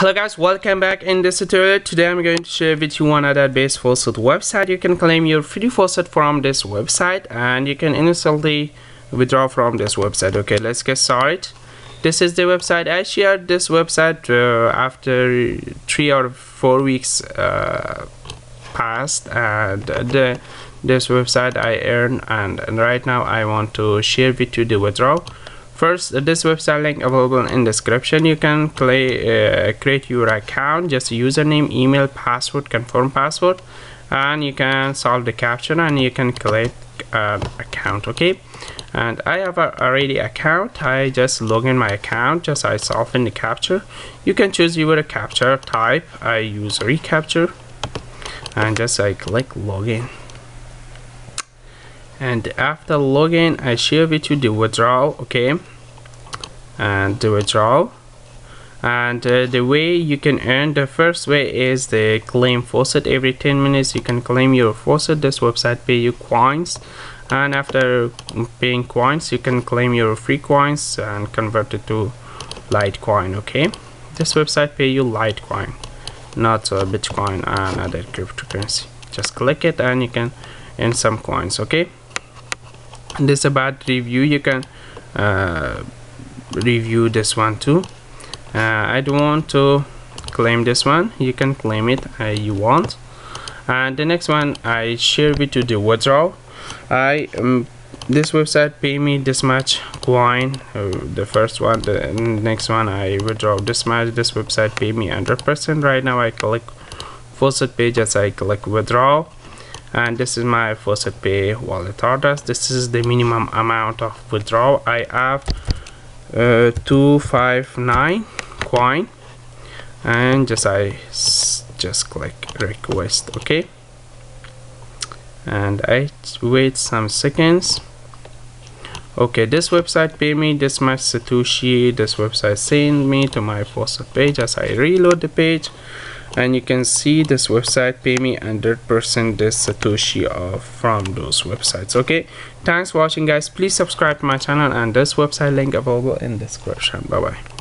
Hello guys, welcome back. In this tutorial today I'm going to share with you one other base Faucet website. You can claim your free Faucet from this website and you can instantly withdraw from this website. Okay, let's get started. This is the website. I shared this website after 3 or 4 weeks passed, and this website I earned, and right now I want to share with you the withdrawal. First, this website link available in description. You can create your account, just username, email, password, confirm password, and you can solve the captcha and you can create an account. Okay, and I have already account. I just log in my account, just I solve in the captcha. You can choose your captcha type. I use reCAPTCHA and just I click login. And after login I share with you the withdrawal. Okay, and the withdrawal, and the way you can earn, the first way is the claim Faucet. Every 10 minutes you can claim your Faucet. This website pay you coins, and after paying coins you can claim your free coins and convert it to Litecoin. Okay, this website pay you Litecoin, not Bitcoin and other cryptocurrency. Just click it and you can earn some coins. Okay, and this is about review. You can review this one too. I don't want to claim this one. You can claim it you want. And the next one I share with you the withdrawal. This website pay me this much coin. The first one, the next one I withdraw this much. This website pay me 100%. Right now I click Faucet page as I click withdrawal, and this is my Faucet pay wallet address. This is the minimum amount of withdrawal. I have 259 coin, and I just click request. Okay, and I wait some seconds. Okay, this website pay me this much Satoshi. This website send me to my Faucet page as I reload the page, and you can see this website pay me 100% this Satoshi from those websites. Okay, thanks for watching guys. Please subscribe to my channel, and this website link available in description. Bye bye.